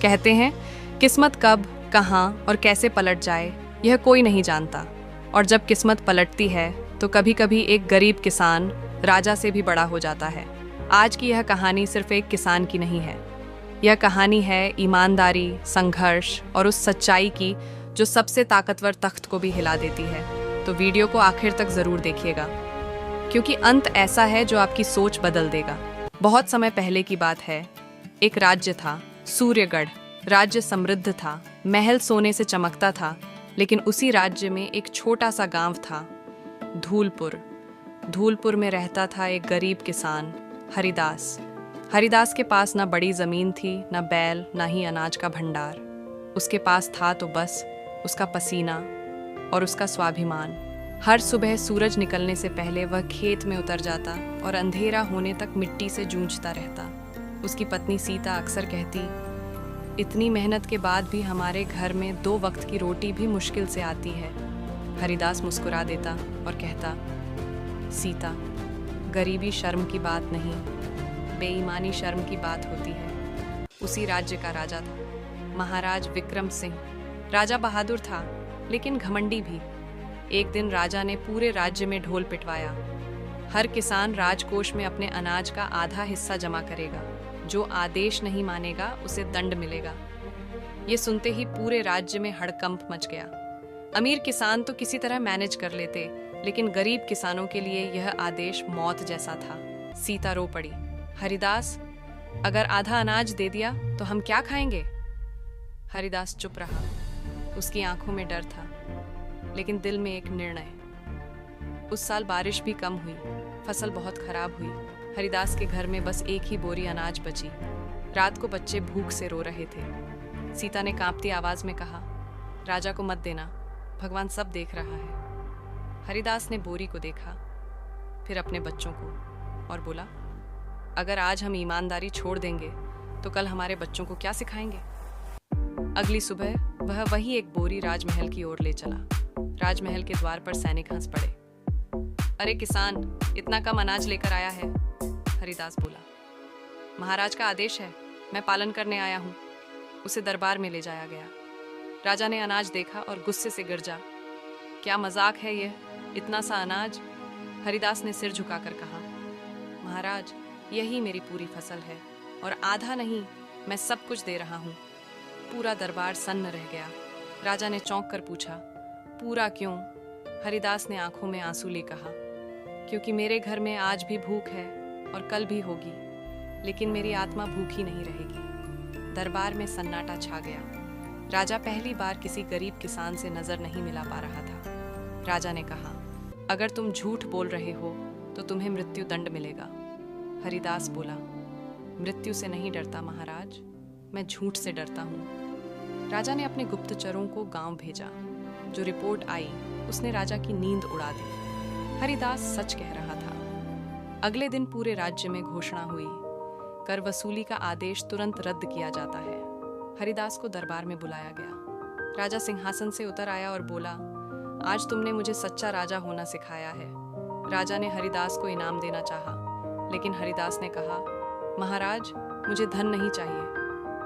कहते हैं किस्मत कब, कहाँ और कैसे पलट जाए यह कोई नहीं जानता, और जब किस्मत पलटती है तो कभी कभी एक गरीब किसान राजा से भी बड़ा हो जाता है। आज की यह कहानी सिर्फ एक किसान की नहीं है, यह कहानी है ईमानदारी, संघर्ष और उस सच्चाई की जो सबसे ताकतवर तख्त को भी हिला देती है। तो वीडियो को आखिर तक जरूर देखिएगा, क्योंकि अंत ऐसा है जो आपकी सोच बदल देगा। बहुत समय पहले की बात है। एक राज्य था, सूर्यगढ़। राज्य समृद्ध था, महल सोने से चमकता था, लेकिन उसी राज्य में एक छोटा सा गांव था, धूलपुर। धूलपुर में रहता था एक गरीब किसान, हरिदास। हरिदास के पास ना बड़ी जमीन थी, ना बैल, ना ही अनाज का भंडार। उसके पास था तो बस उसका पसीना और उसका स्वाभिमान। हर सुबह सूरज निकलने से पहले वह खेत में उतर जाता और अंधेरा होने तक मिट्टी से जूझता रहता। उसकी पत्नी सीता अक्सर कहती, इतनी मेहनत के बाद भी हमारे घर में 2 वक्त की रोटी भी मुश्किल से आती है। हरिदास मुस्कुरा देता और कहता, सीता, गरीबी शर्म की बात नहीं, बेईमानी शर्म की बात होती है। उसी राज्य का राजा था, महाराज विक्रम सिंह। राजा बहादुर था, लेकिन घमंडी भी। एक दिन राजा ने पूरे राज्य में ढोल पिटवाया। हर किसान राजकोष में अपने अनाज का आधा हिस्सा जमा करेगा। जो आदेश नहीं मानेगा उसे दंड मिलेगा। ये सुनते ही पूरे राज्य में हड़कंप मच गया। अमीर किसान तो किसी तरह मैनेज कर लेते, लेकिन गरीब किसानों के लिए यह आदेश मौत जैसा था। सीता रो पड़ी, हरिदास, अगर आधा अनाज दे दिया तो हम क्या खाएंगे? हरिदास चुप रहा। उसकी आंखों में डर था, लेकिन दिल में एक निर्णय। उस साल बारिश भी कम हुई, फसल बहुत खराब हुई। हरिदास के घर में बस एक ही बोरी अनाज बची। रात को बच्चे भूख से रो रहे थे। सीता ने कांपती आवाज में कहा, राजा को मत देना, भगवान सब देख रहा है। हरिदास ने बोरी को देखा, फिर अपने बच्चों को, और बोला, अगर आज हम ईमानदारी छोड़ देंगे तो कल हमारे बच्चों को क्या सिखाएंगे? अगली सुबह वह वही एक बोरी राजमहल की ओर ले चला। राजमहल के द्वार पर सैनिक हंस पड़े। अरे किसान, इतना कम अनाज लेकर आया है? हरिदास बोला, महाराज का आदेश है, मैं पालन करने आया हूँ। उसे दरबार में ले जाया गया। राजा ने अनाज देखा और गुस्से से गिरजा। क्या मजाक है ये, इतना सा अनाज? हरिदास ने सिर झुकाकर कहा, महाराज, यही मेरी पूरी फसल है, और आधा नहीं, मैं सब कुछ दे रहा हूँ। पूरा दरबार सन्न रह गया। राजा ने चौंक कर पूछा, पूरा क्यों? हरिदास ने आंखों में आंसू ले कहा, क्योंकि मेरे घर में आज भी भूख है और कल भी होगी, लेकिन मेरी आत्मा भूखी नहीं रहेगी। दरबार में सन्नाटा छा गया। राजा पहली बार किसी गरीब किसान से नजर नहीं मिला पा रहा था। राजा ने कहा, अगर तुम झूठ बोल रहे हो तो तुम्हें मृत्यु दंड मिलेगा। हरिदास बोला, मृत्यु से नहीं डरता महाराज, मैं झूठ से डरता हूँ। राजा ने अपने गुप्तचरों को गांव भेजा। जो रिपोर्ट आई उसने राजा की नींद उड़ा दी। हरिदास सच कह रहा था। अगले दिन पूरे राज्य में घोषणा हुई, कर वसूली का आदेश तुरंत रद्द किया जाता है। हरिदास को दरबार में बुलाया गया। राजा सिंहासन से उतर आया और बोला, आज तुमने मुझे सच्चा राजा होना सिखाया है। राजा ने हरिदास को इनाम देना चाहा, लेकिन हरिदास ने कहा, महाराज, मुझे धन नहीं चाहिए,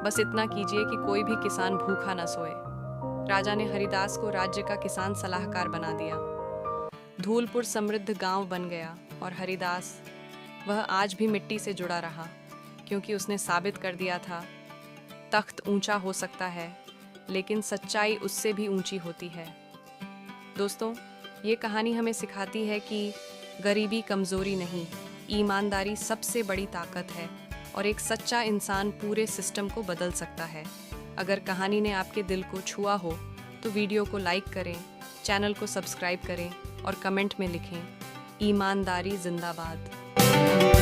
बस इतना कीजिए कि कोई भी किसान भूखा न सोए। राजा ने हरिदास को राज्य का किसान सलाहकार बना दिया। धूलपुर समृद्ध गांव बन गया, और हरिदास, वह आज भी मिट्टी से जुड़ा रहा, क्योंकि उसने साबित कर दिया था, तख्त ऊंचा हो सकता है, लेकिन सच्चाई उससे भी ऊंची होती है। दोस्तों, ये कहानी हमें सिखाती है कि गरीबी कमजोरी नहीं, ईमानदारी सबसे बड़ी ताकत है, और एक सच्चा इंसान पूरे सिस्टम को बदल सकता है। अगर कहानी ने आपके दिल को छुआ हो तो वीडियो को लाइक करें, चैनल को सब्सक्राइब करें और कमेंट में लिखें, ईमानदारी जिंदाबाद।